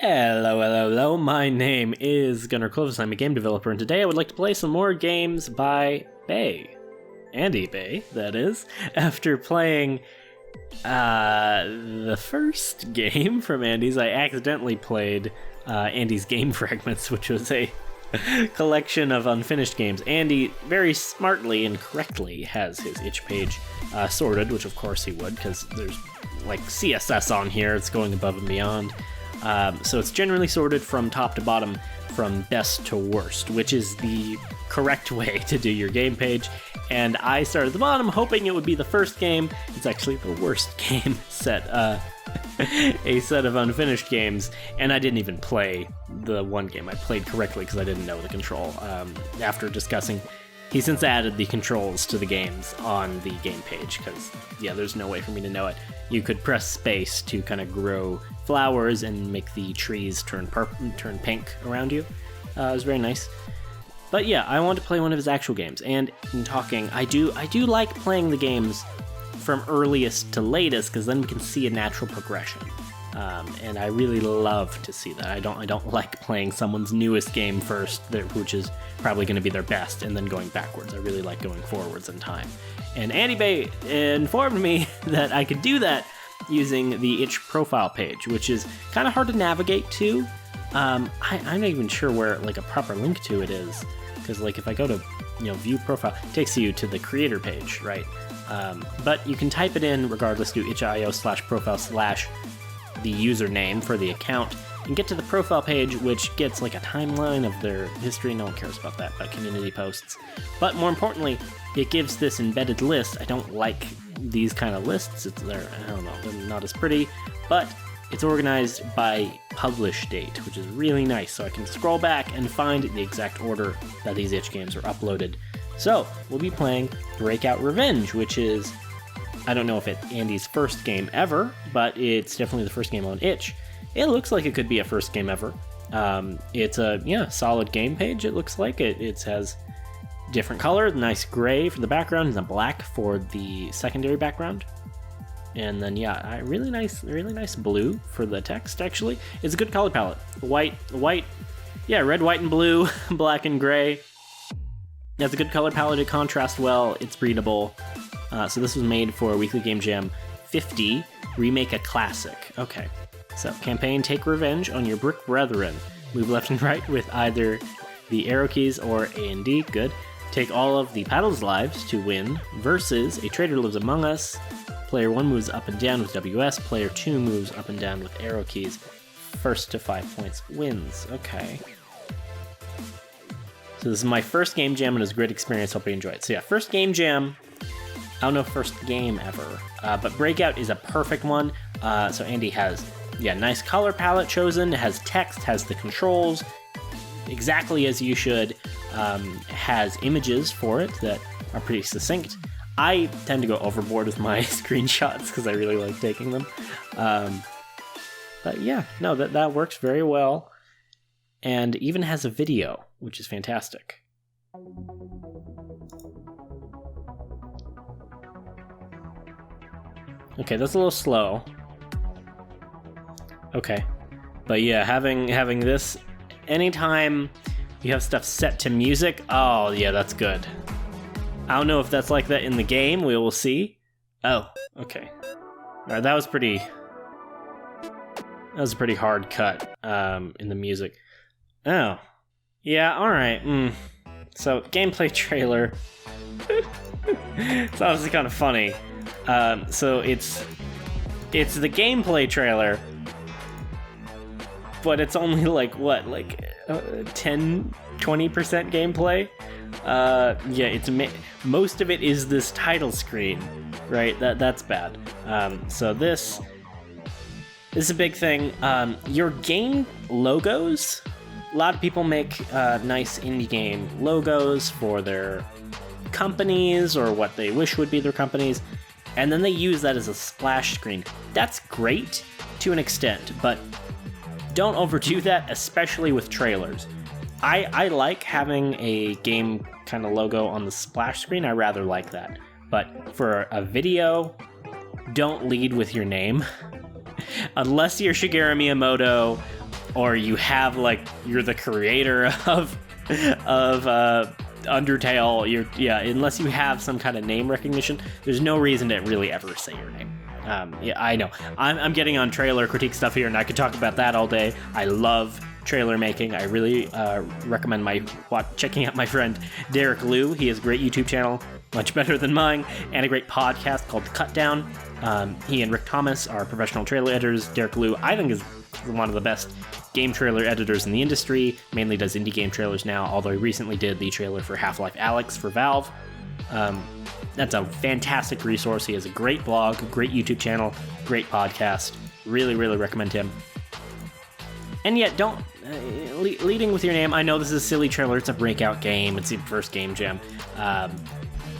Hello, my name is Gunnar Clovis, I'm a game developer, and today I would like to play some more games by Bae. Andy Bae, that is, after playing the first game from Andy's. I accidentally played Andy's Game Fragments, which was a collection of unfinished games. Andy very smartly and correctly has his itch page sorted, which of course he would, because there's like CSS on here, it's going above and beyond. So it's generally sorted from top to bottom, from best to worst, which is the correct way to do your game page. And I started at the bottom, hoping it would be the first game. It's actually the worst game set, a set of unfinished games, and I didn't even play the one game. I played correctly because I didn't know the control. After discussing, he since added the controls to the games on the game page, because, yeah, there's no way for me to know it. You could press space to kind of grow flowers and make the trees turn pink around you. It was very nice. But yeah, I want to play one of his actual games. And in talking, I do like playing the games from earliest to latest, because then we can see a natural progression. And I really love to see that. I don't like playing someone's newest game first, which is probably going to be their best, and then going backwards. I really like going forwards in time. And Andy Bae informed me that I could do that using the itch profile page, which is kind of hard to navigate to. I'm not even sure where like a proper link to it is, because like if I go to view profile, it takes you to the creator page, right? But you can type it in regardless, do itch.io/profile/ the username for the account, and get to the profile page, which gets like a timeline of their history. No one cares about that, but community posts. But more importantly, it gives this embedded list. I don't like these kind of lists. They're not as pretty, but it's organized by publish date, which is really nice. So I can scroll back and find the exact order that these itch games are uploaded. So we'll be playing Breakout Revenge, which is, I don't know if it's Andy's first game ever, but it's definitely the first game on itch. It looks like it could be a first game ever. It's a solid game page. It looks like it has different color, nice gray for the background and the black for the secondary background. And then really nice blue for the text. Actually, it's a good color palette. White, red, white, and blue, black and gray. That's a good color palette. It contrasts well. It's readable. So this was made for Weekly Game Jam 50. Remake a classic. Okay. So campaign: take revenge on your brick brethren. Move left and right with either the arrow keys or A and D. Good. Take all of the paddles' lives to win. Versus a traitor lives among us. Player 1 moves up and down with WS. Player 2 moves up and down with arrow keys. First to 5 points wins. Okay. So this is my first game jam, and it was a great experience. Hope you enjoy it. So yeah, first game jam. I don't know, first game ever. But Breakout is a perfect one. So Andy has, nice color palette chosen. It has text, has the controls, exactly as you should. Has images for it that are pretty succinct. I tend to go overboard with my screenshots because I really like taking them. But yeah, no, that works very well. And even has a video, which is fantastic. Okay, that's a little slow. Okay. But yeah, having this, anytime you have stuff set to music, oh yeah, that's good. I don't know if that's like that in the game, we will see. Oh, okay. Alright, that was a pretty hard cut in the music. Oh. Yeah, alright. So, gameplay trailer. It's obviously kind of funny. So it's the gameplay trailer, but it's only like 10-20% gameplay. Most of it is this title screen, right? That's bad. So this is a big thing. Your game logos. A lot of people make nice indie game logos for their companies or what they wish would be their companies, and then they use that as a splash screen. That's great to an extent, but don't overdo that, especially with trailers. I like having a game kind of logo on the splash screen. I rather like that. But for a video, don't lead with your name. Unless you're Shigeru Miyamoto or you have like you're the creator of Undertale, unless you have some kind of name recognition, there's no reason to really ever say your name. I know I'm getting on trailer critique stuff here, and I could talk about that all day. I love trailer making. I really recommend checking out my friend Derek Liu. He has a great YouTube channel, much better than mine, and a great podcast called Cut Down. He and Rick Thomas are professional trailer editors. Derek Liu, I think, is one of the best game trailer editors in the industry, mainly does indie game trailers now, although he recently did the trailer for Half-Life Alyx for Valve. That's a fantastic resource. He has a great blog, great YouTube channel, great podcast. Really, really recommend him. And yet, don't... leading with your name, I know this is a silly trailer, it's a Breakout game, it's the first game jam.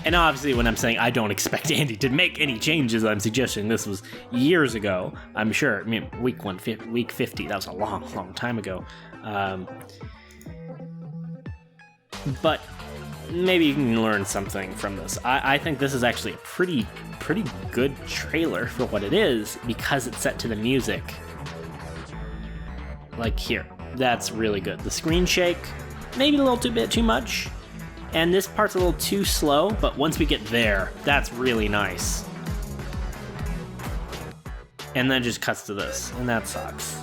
And obviously, when I'm saying I don't expect Andy to make any changes, I'm suggesting this was years ago. I'm sure. I mean, week 50, that was a long, long time ago. But maybe you can learn something from this. I think this is actually a pretty good trailer for what it is, because it's set to the music. Like here, that's really good. The screen shake, maybe a little bit too much. And this part's a little too slow, but once we get there, that's really nice. And then it just cuts to this, and that sucks.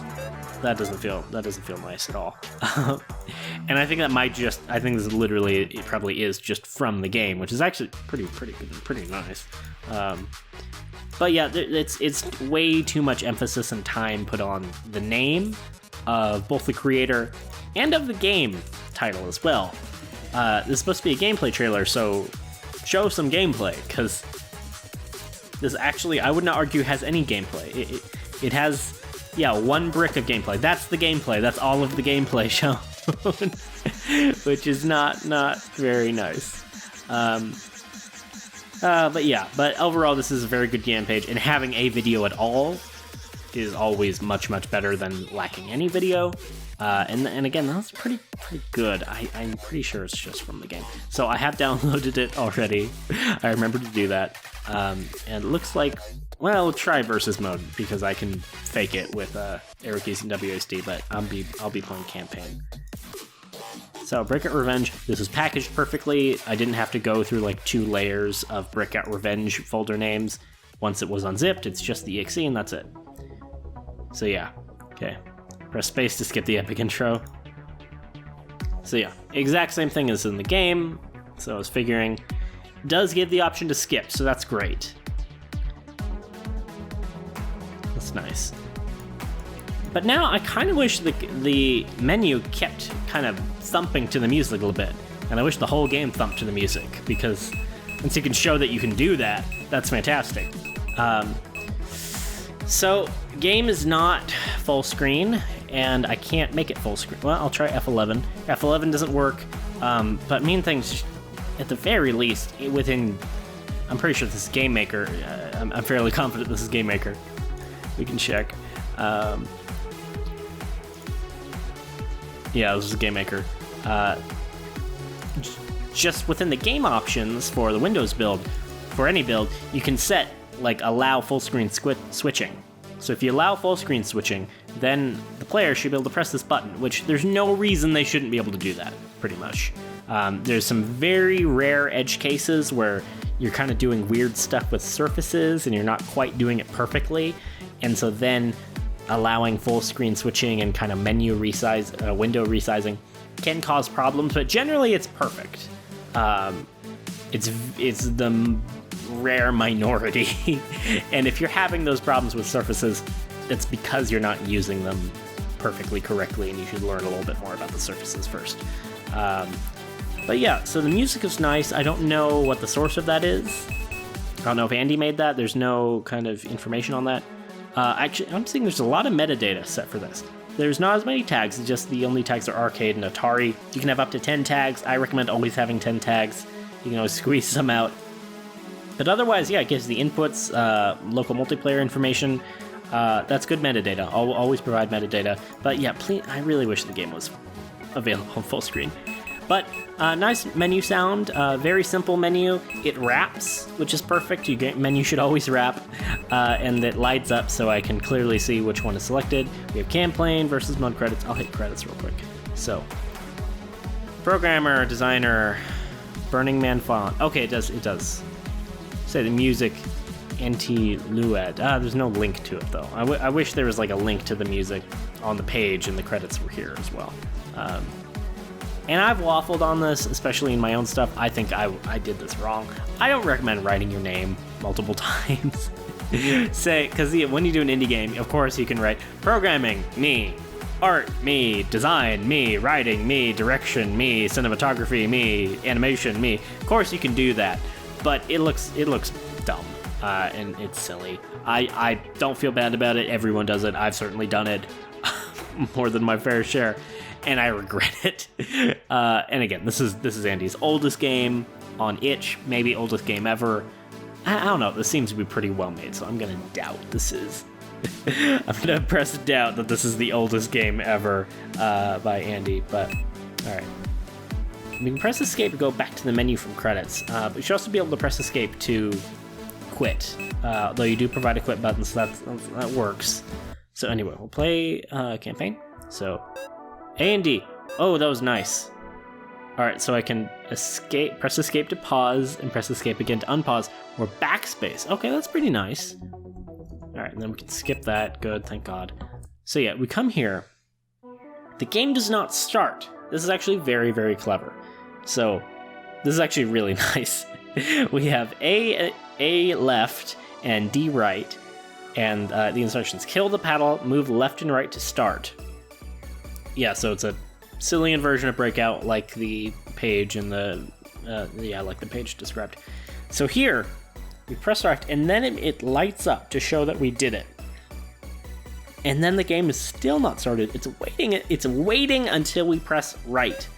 That doesn't feel nice at all. And I think I think this literally, it probably is just from the game, which is actually pretty good, pretty nice. But yeah, it's way too much emphasis and time put on the name of both the creator and of the game title as well. This is supposed to be a gameplay trailer, so show some gameplay, because this actually, I would not argue, has any gameplay. It has, one brick of gameplay. That's the gameplay. That's all of the gameplay shown, which is not very nice. But overall, this is a very good game page, and having a video at all is always much better than lacking any video. And again, that's pretty good. I'm pretty sure it's just from the game. So I have downloaded it already. I remember to do that. And it looks like, well, we'll try versus mode, because I can fake it with arrow keys and WASD, but I'll be playing campaign. So Breakout Revenge, this is packaged perfectly. I didn't have to go through like 2 layers of Breakout Revenge folder names. Once it was unzipped, it's just the exe and that's it. So yeah, okay. Press space to skip the epic intro. So yeah, exact same thing as in the game. So I was figuring, does give the option to skip, so that's great. That's nice. But now I kind of wish the menu kept kind of thumping to the music a little bit. And I wish the whole game thumped to the music, because once you can show that you can do that, that's fantastic. So, game is not full screen, and I can't make it full screen. Well, I'll try F11. F11 doesn't work, but main things, at the very least, I'm pretty sure this is Game Maker. I'm fairly confident this is Game Maker. We can check. Yeah, this is Game Maker. Just within the game options for the Windows build, for any build, you can set like allow full screen switching. So if you allow full screen switching, then the player should be able to press this button, which there's no reason they shouldn't be able to do that, pretty much. There's some very rare edge cases where you're kind of doing weird stuff with surfaces and you're not quite doing it perfectly. And so then allowing full screen switching and kind of menu resize, window resizing can cause problems, but generally it's perfect. It's the rare minority. And if you're having those problems with surfaces, it's because you're not using them perfectly correctly, and you should learn a little bit more about the surfaces first. But yeah, so the music is nice. I don't know what the source of that is. I don't know if Andy made that. There's no kind of information on that. Actually, I'm seeing there's a lot of metadata set for this. There's not as many tags, it's just the only tags are arcade and Atari. You can have up to 10 tags. I recommend always having 10 tags. You can always squeeze some out. But otherwise, yeah, it gives the inputs, local multiplayer information. That's good metadata. I'll always provide metadata. But yeah, please, I really wish the game was available full screen. But nice menu sound, very simple menu. It wraps, which is perfect. Menu should always wrap, and it lights up so I can clearly see which one is selected. We have campaign versus mode credits. I'll hit credits real quick. So, programmer, designer, Burning Man font. Okay, it does. Say the music, anti-lued. There's no link to it though. I wish there was like a link to the music on the page and the credits were here as well. And I've waffled on this, especially in my own stuff. I think I did this wrong. I don't recommend writing your name multiple times. Because when you do an indie game, of course you can write programming, me, art, me, design, me, writing, me, direction, me, cinematography, me, animation, me. Of course you can do that, but it looks dumb and it's silly. I don't feel bad about it. Everyone does it. I've certainly done it more than my fair share. And I regret it. And again, this is Andy's oldest game on itch, maybe oldest game ever. I don't know. This seems to be pretty well made, so I'm gonna doubt this is. I'm gonna press doubt that this is the oldest game ever by Andy. But all right, we can press escape to go back to the menu from credits. But you should also be able to press escape to quit. Though you do provide a quit button, so that works. So anyway, we'll play campaign. So. A and D. Oh, that was nice. Alright, so I can escape, press escape to pause, and press escape again to unpause, or backspace. Okay, that's pretty nice. Alright, and then we can skip that. Good, thank God. So yeah, we come here. The game does not start. This is actually very, very clever. So, this is actually really nice. We have A left and D right, and the instructions. Kill the paddle, move left and right to start. Yeah, so it's a Cillian version of Breakout, like the page in like the page described. So here, we press right, and then it lights up to show that we did it. And then the game is still not started. It's waiting until we press right.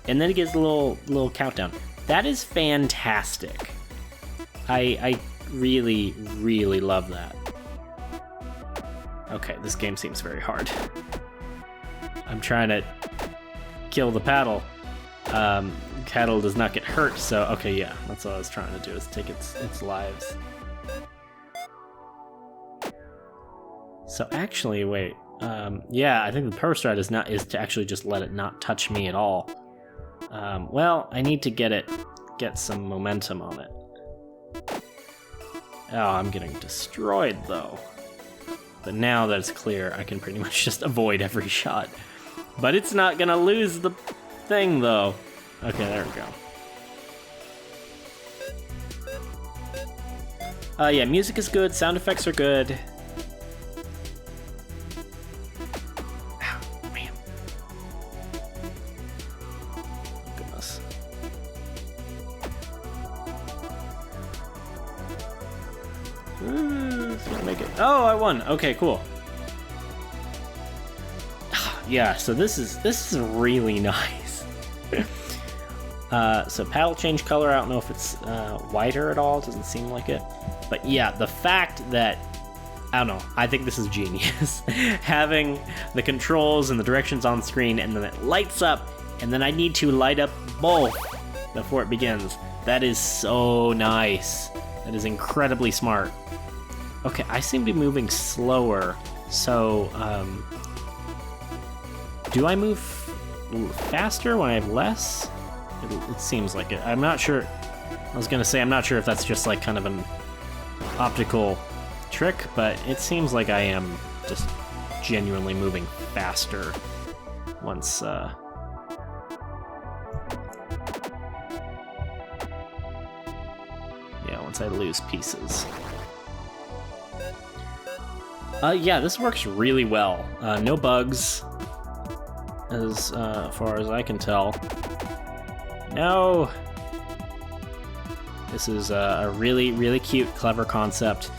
And then it gives a little countdown. That is fantastic. I really, really love that. Okay, this game seems very hard. I'm trying to kill the paddle. Paddle does not get hurt, so okay, yeah, that's what I was trying to do, is take its lives. So actually, wait, yeah, I think the purpose strat is to actually just let it not touch me at all. Well, I need to get some momentum on it. Oh, I'm getting destroyed though. But now that it's clear, I can pretty much just avoid every shot. But it's not gonna lose the thing, though. Okay, there we go. Yeah, music is good, sound effects are good. Ow, man. Goodness. Make it. Oh, I won. Okay, cool. Yeah, so this is really nice. So paddle change color. I don't know if it's whiter at all. It doesn't seem like it. But yeah, the fact that, I don't know, I think this is genius. Having the controls and the directions on screen, and then it lights up, and then I need to light up both before it begins. That is so nice. That is incredibly smart. Okay, I seem to be moving slower, so do I move faster when I have less? It seems like it. I'm not sure. I was gonna say I'm not sure if that's just like kind of an optical trick, but it seems like I am just genuinely moving faster once once I lose pieces. Yeah, this works really well. No bugs, as far as I can tell. No! This is a really, really cute, clever concept.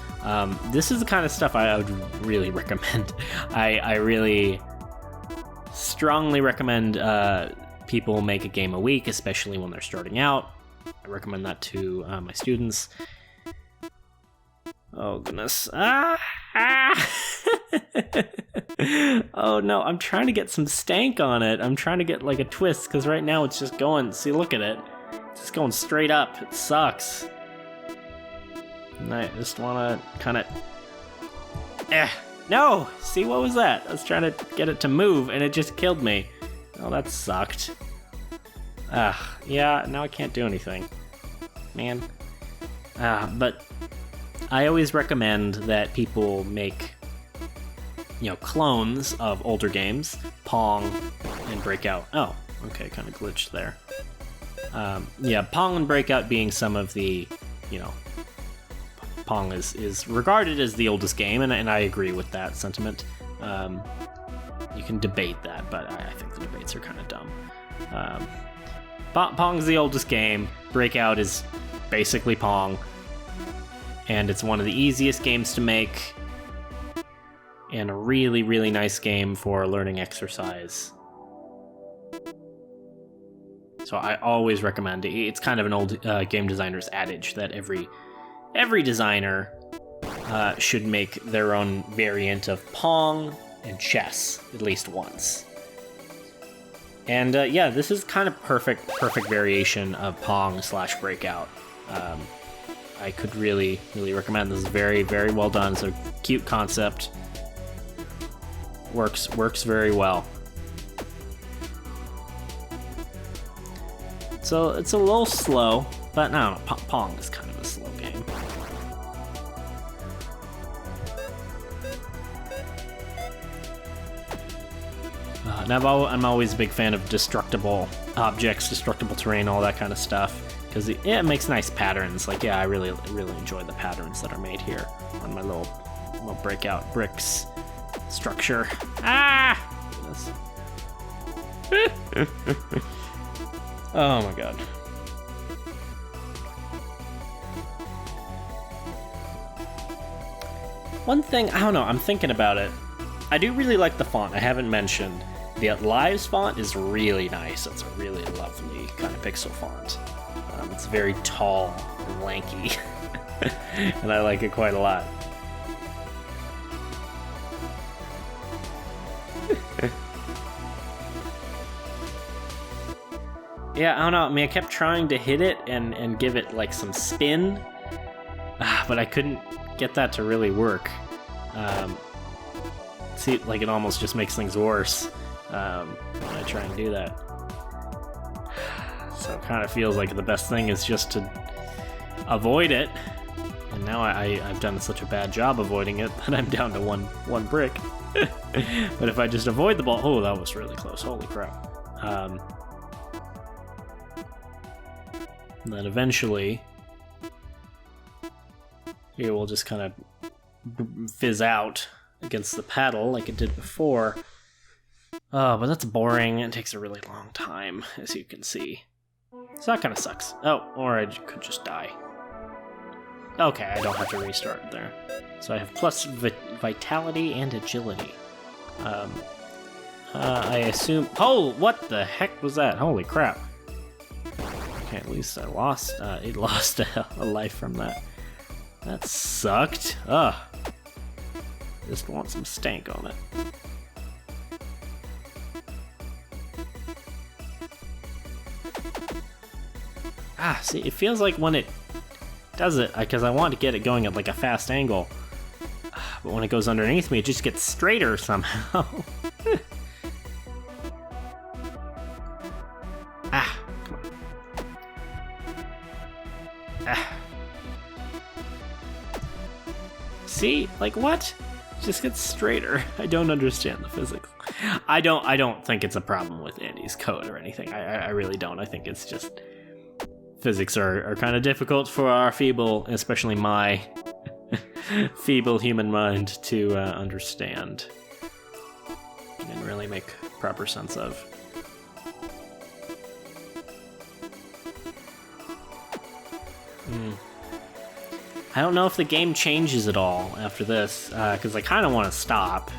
This is the kind of stuff I would really recommend. I really strongly recommend people make a game a week, especially when they're starting out. I recommend that to my students. Oh, goodness. Oh no, I'm trying to get some stank on it. I'm trying to get like a twist, because right now it's just going, see, look at it. It's just going straight up. It sucks. And I just want to kind of... No! See, what was that? I was trying to get it to move, and it just killed me. Oh, that sucked. Yeah, now I can't do anything. Man. But I always recommend that people make, clones of older games, Pong and Breakout. Oh, okay, kind of glitched there. Yeah, Pong and Breakout being some of the, Pong is regarded as the oldest game, and I agree with that sentiment. You can debate that, but I think the debates are kind of dumb. Pong's the oldest game. Breakout is basically Pong, and it's one of the easiest games to make, and a really, really nice game for learning exercise. So I always recommend it. It's kind of an old game designer's adage that every designer should make their own variant of Pong and chess at least once. And yeah, this is kind of perfect variation of Pong/Breakout. I could really, really recommend this. Is very, very well done. It's a cute concept. Works very well. So it's a little slow, but no, Pong is kind of a slow game. And I'm always a big fan of destructible objects, destructible terrain, all that kind of stuff, because it makes nice patterns. Like, yeah, I really, really enjoy the patterns that are made here on my little Breakout bricks structure. Ah! Oh my god. One thing, I don't know, I'm thinking about it. I do really like the font. I haven't mentioned. The Lives font is really nice. It's a really lovely kind of pixel font. It's very tall and lanky, and I like it quite a lot. Yeah, I don't know. I mean, I kept trying to hit it and give it like some spin, but I couldn't get that to really work. See, like it almost just makes things worse when I try and do that. So it kind of feels like the best thing is just to avoid it. And now I've done such a bad job avoiding it that I'm down to one brick. But if I just avoid the ball, oh, that was really close. Holy crap. And then eventually, here we'll just kind of fizz out against the paddle like it did before. Oh, but that's boring. It takes a really long time, as you can see. So that kind of sucks. Oh, or I could just die. Okay, I don't have to restart there. So I have plus vitality and agility. I assume... Oh, what the heck was that? Holy crap. Okay, at least I lost... it lost a life from that. That sucked. Ugh. Just want some stank on it. See, it feels like when it does it, because I want to get it going at like a fast angle, but when it goes underneath me, it just gets straighter somehow. Come on. See, like what? It just gets straighter. I don't understand the physics. I don't think it's a problem with Andy's code or anything. I really don't. I think it's just physics are kind of difficult for our feeble, especially my feeble human mind to understand and really make proper sense of. I don't know if the game changes at all after this, because I kind of want to stop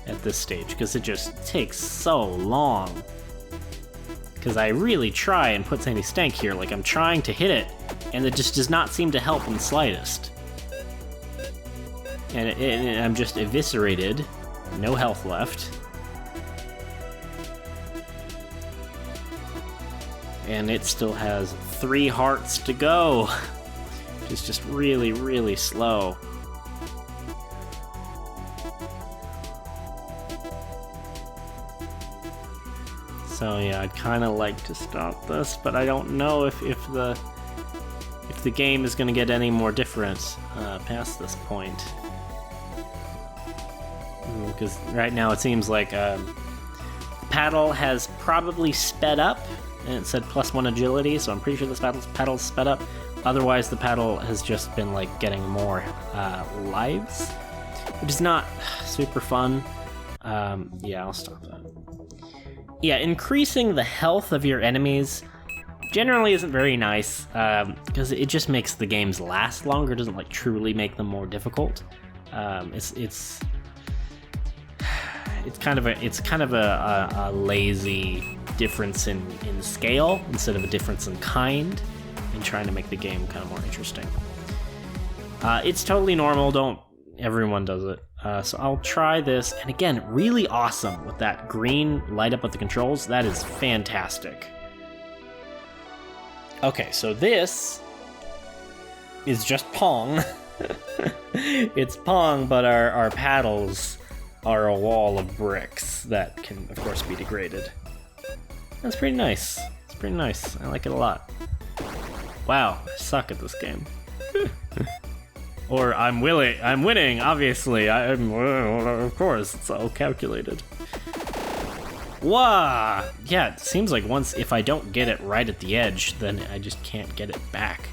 at this stage, because it just takes so long. Because I really try and put any stank here, like I'm trying to hit it, and it just does not seem to help in the slightest. and I'm just eviscerated. No health left. And it still has 3 hearts to go, which is just really, really slow. So yeah, I'd kind of like to stop this, but I don't know if the game is going to get any more different past this point. Because right now it seems like paddle has probably sped up, and it said +1 agility, so I'm pretty sure this paddle's sped up. Otherwise, the paddle has just been like getting more lives, which is not super fun. Yeah, I'll stop that. Yeah, increasing the health of your enemies generally isn't very nice, because it just makes the games last longer. It doesn't like truly make them more difficult. It's kind of a lazy difference in scale instead of a difference in kind, and trying to make the game kind of more interesting. It's totally normal. Everyone does it. So I'll try this, and again, really awesome with that green light up of the controls. That is fantastic. Okay, so this is just Pong. It's Pong, but our paddles are a wall of bricks that can, of course, be degraded. That's pretty nice. It's pretty nice. I like it a lot. Wow, I suck at this game. Or I'm winning, obviously. Of course, it's all calculated. Wah! Yeah, it seems like if I don't get it right at the edge, then I just can't get it back.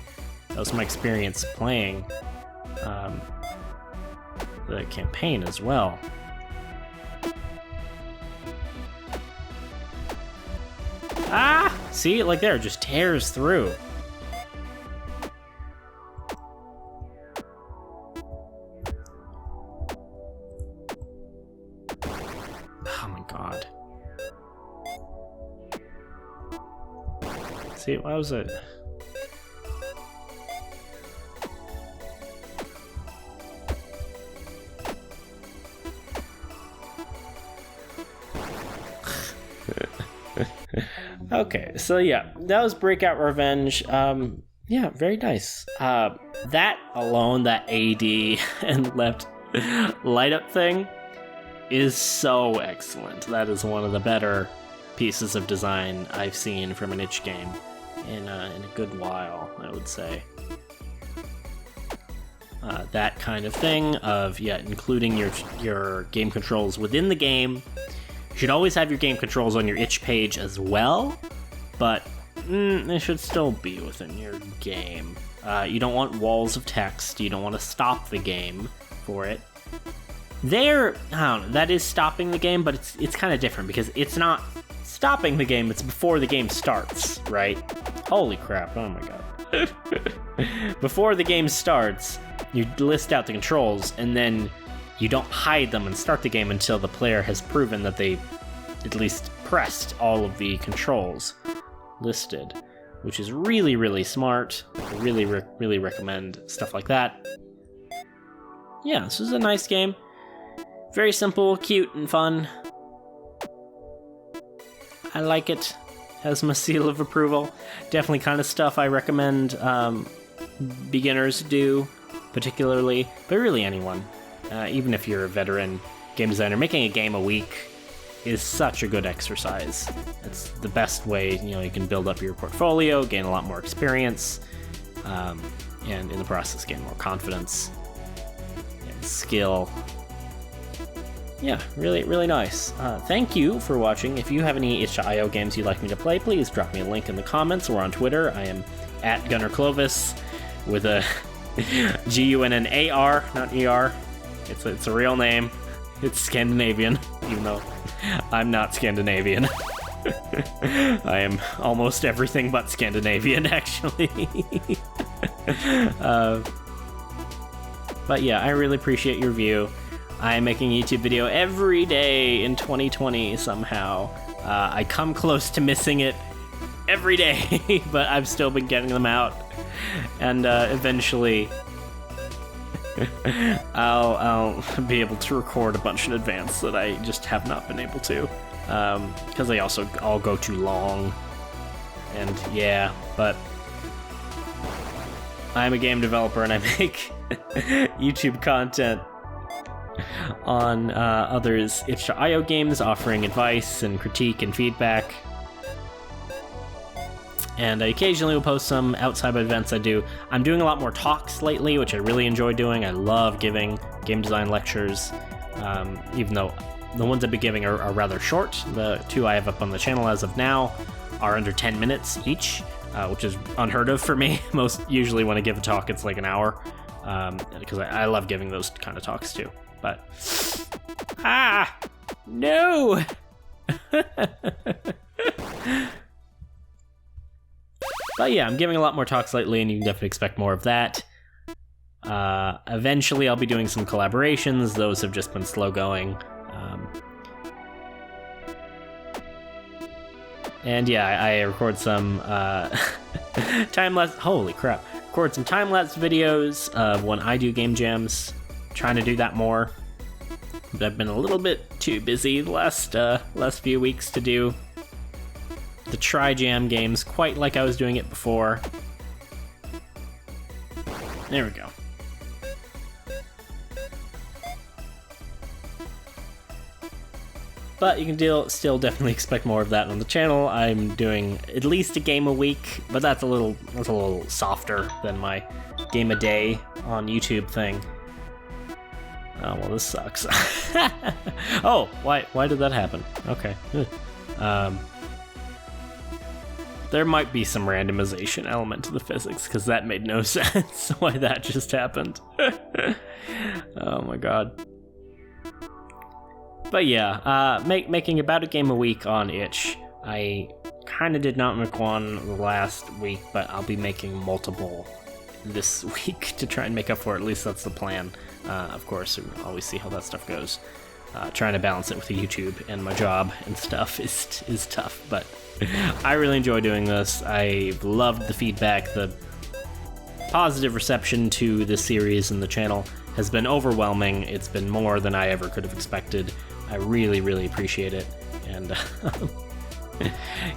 That was my experience playing the campaign as well. Ah! See, like there, it just tears through. Oh my god. See, why was it? Okay, so yeah, that was Breakout Revenge. Yeah, very nice. That alone, that AD and left light up thing is so excellent. That is one of the better pieces of design I've seen from an itch game in a good while, I would say. That kind of thing of, yeah, including your game controls within the game. You should always have your game controls on your itch page as well, but they should still be within your game. You don't want walls of text. You don't want to stop the game for it. I don't know, that is stopping the game, but it's kind of different because it's not stopping the game, it's before the game starts, right? Holy crap, oh my god. Before the game starts, you list out the controls, and then you don't hide them and start the game until the player has proven that they at least pressed all of the controls listed, which is really, really smart. I really recommend stuff like that. Yeah, this is a nice game. Very simple, cute, and fun. I like it. Has my seal of approval. Definitely kind of stuff I recommend beginners do, particularly, but really anyone. Even if you're a veteran game designer, making a game a week is such a good exercise. It's the best way, you can build up your portfolio, gain a lot more experience, and in the process gain more confidence and skill. Yeah, really, really nice. Thank you for watching. If you have any itch.io games you'd like me to play, please drop me a link in the comments or on Twitter. I am at Gunnar Clovis with a Gunnar, not ER. It's a real name. It's Scandinavian, even though I'm not Scandinavian. I am almost everything but Scandinavian, actually. But yeah, I really appreciate your view. I am making a YouTube video every day in 2020 somehow. I come close to missing it every day, but I've still been getting them out. And eventually I'll be able to record a bunch in advance that I just have not been able to, because they also all go too long. And yeah, but I'm a game developer and I make YouTube content on others' itch.io games, offering advice and critique and feedback. And I occasionally will post some outside events I do. I'm doing a lot more talks lately, which I really enjoy doing. I love giving game design lectures, even though the ones I've been giving are rather short. The 2 I have up on the channel as of now are under 10 minutes each, which is unheard of for me. Usually when I give a talk, it's like an hour, because I love giving those kind of talks too. But, no! But yeah, I'm giving a lot more talks lately, and you can definitely expect more of that. Eventually, I'll be doing some collaborations. Those have just been slow going. And yeah, I record some time-lapse. Holy crap! Record some time-lapse videos of when I do game jams. Trying to do that more, but I've been a little bit too busy the last few weeks to do the Tri-Jam games quite like I was doing it before. There we go. But you can still definitely expect more of that on the channel. I'm doing at least a game a week, but that's a little softer than my game a day on YouTube thing. Oh, well, this sucks. Oh, why did that happen? Okay. There might be some randomization element to the physics, because that made no sense why that just happened. Oh my god. But yeah, making about a game a week on itch. I kind of did not make one last week, but I'll be making multiple this week to try and make up for it. At least that's the plan. Of course, we always see how that stuff goes. Trying to balance it with the YouTube and my job and stuff is tough, but I really enjoy doing this. I've loved the feedback. The positive reception to this series and the channel has been overwhelming. It's been more than I ever could have expected. I really, really appreciate it, and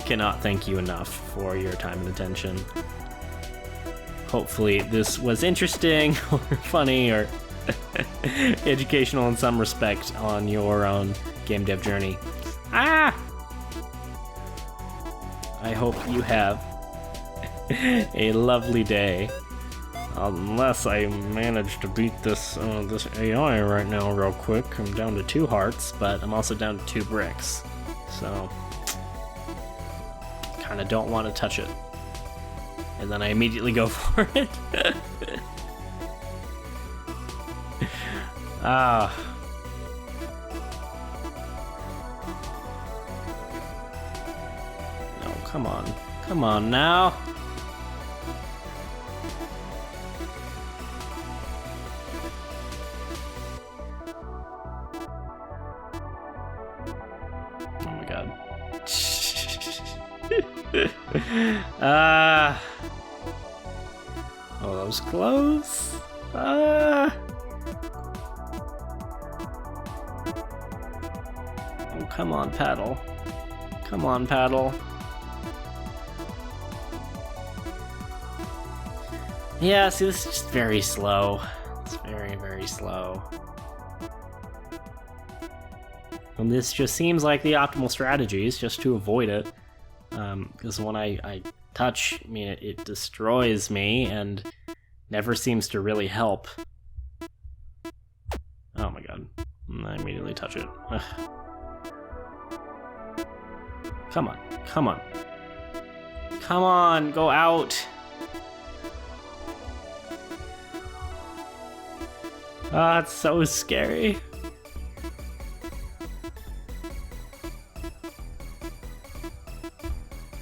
cannot thank you enough for your time and attention. Hopefully this was interesting or funny or educational in some respect on your own game dev journey. I hope you have a lovely day. Unless I manage to beat this AI right now real quick. I'm down to 2 hearts, but I'm also down to 2 bricks. So, kind of don't want to touch it. And then I immediately go for it. Oh, come on. Come on now. Oh my god. Oh, that was close. Oh, come on, paddle. Come on, paddle. Yeah, see, this is just very slow. It's very, very slow. And this just seems like the optimal strategy is just to avoid it. Because when I touch, I mean, it destroys me and never seems to really help. Oh my god. I immediately touch it. Ugh. Come on. Come on. Come on, go out. Ah, it's so scary.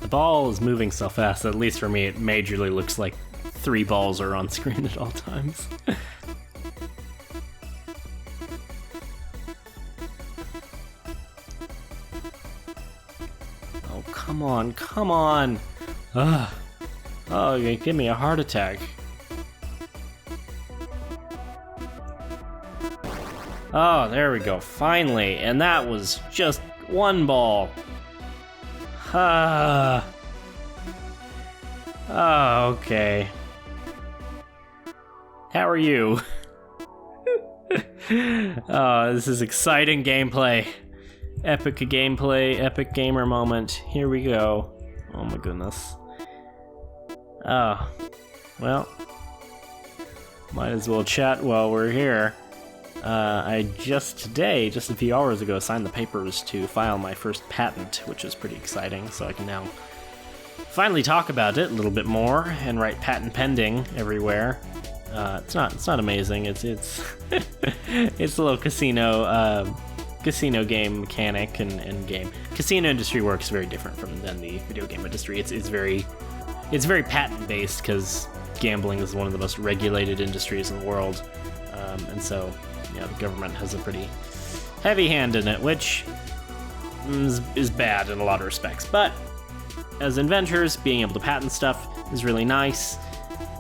The ball is moving so fast, at least for me, it majorly looks like 3 balls are on screen at all times. Oh, come on, come on! Ugh. Oh, you give me a heart attack. Oh, there we go, finally. And that was just one ball. Oh, okay. How are you? Oh, this is exciting gameplay. Epic gameplay, epic gamer moment. Here we go. Oh my goodness. Oh, well, might as well chat while we're here. I just today, just a few hours ago, signed the papers to file my first patent, which is pretty exciting, so I can now finally talk about it a little bit more and write patent pending everywhere. It's not amazing. It's it's a little casino game mechanic and game. Casino industry works very different than the video game industry. It's very patent based because gambling is one of the most regulated industries in the world, and so the government has a pretty heavy hand in it, which is bad in a lot of respects. But as inventors, being able to patent stuff is really nice.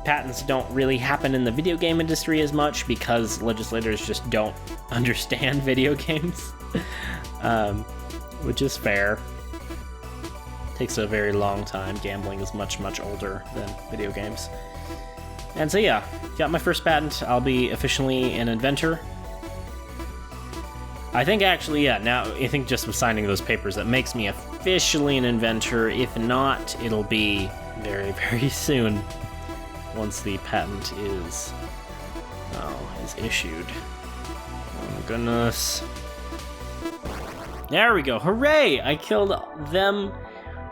Patents don't really happen in the video game industry as much because legislators just don't understand video games, which is fair. Takes a very long time. Gambling is much, much older than video games. And so yeah, got my first patent. I'll be officially an inventor. I think actually, yeah, now I think just with signing those papers, that makes me officially an inventor. If not, it'll be very, very soon. Once the patent is issued. Oh my goodness. There we go. Hooray! I killed them.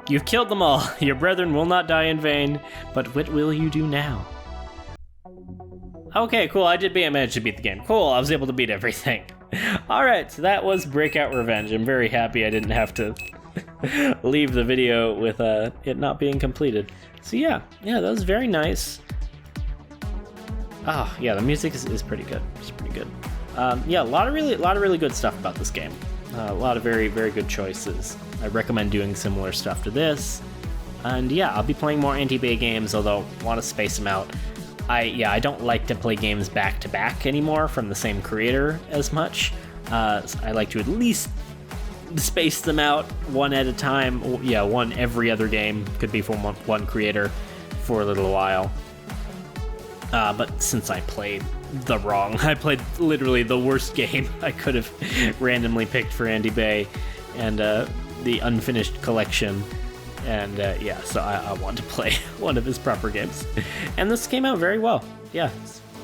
You've killed them all. Your brethren will not die in vain. But what will you do now? Okay, cool. I managed to beat the game. Cool. I was able to beat everything. Alright, so that was Breakout Revenge. I'm very happy I didn't have to leave the video with it not being completed. So yeah, that was very nice. Ah, yeah, the music is pretty good. It's pretty good. Yeah, a lot of really good stuff about this game. A lot of very, very good choices. I recommend doing similar stuff to this. And yeah, I'll be playing more Andy Bae games, although I want to space them out. I don't like to play games back to back anymore from the same creator as much. So I like to at least space them out one at a time. Yeah, one every other game could be from one creator for a little while. But since I played literally the worst game I could have randomly picked for Andy Bae, and the unfinished collection, and yeah, so I want to play one of his proper games. And this came out very well. Yeah,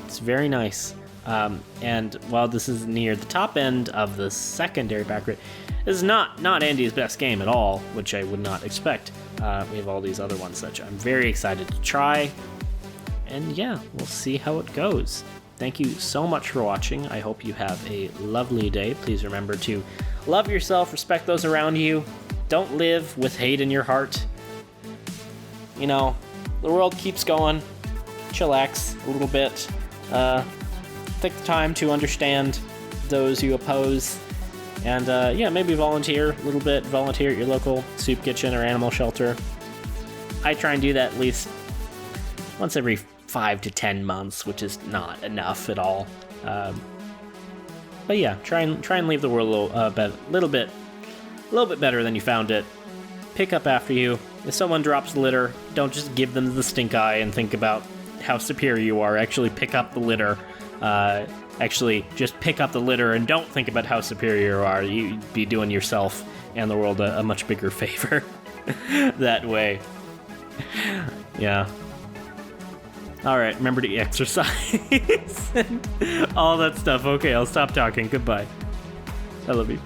it's very nice. And while this is near the top end of the secondary background, this is not Andy's best game at all, which I would not expect. We have all these other ones that I'm very excited to try. And yeah, we'll see how it goes. Thank you so much for watching. I hope you have a lovely day. Please remember to love yourself, respect those around you. Don't live with hate in your heart. You know, the world keeps going. Chillax a little bit. Take the time to understand those you oppose. And yeah, maybe volunteer a little bit. Volunteer at your local soup kitchen or animal shelter. I try and do that at least once every 5 to 10 months, which is not enough at all. But yeah, try and leave the world a little bit better than you found it. Pick up after you. If someone drops the litter, don't just give them the stink eye and think about how superior you are. Actually pick up the litter. Actually just pick up the litter and don't think about how superior you are. You'd be doing yourself and the world a much bigger favor that way. Yeah. Alright, remember to exercise and all that stuff. Okay, I'll stop talking. Goodbye. I love you.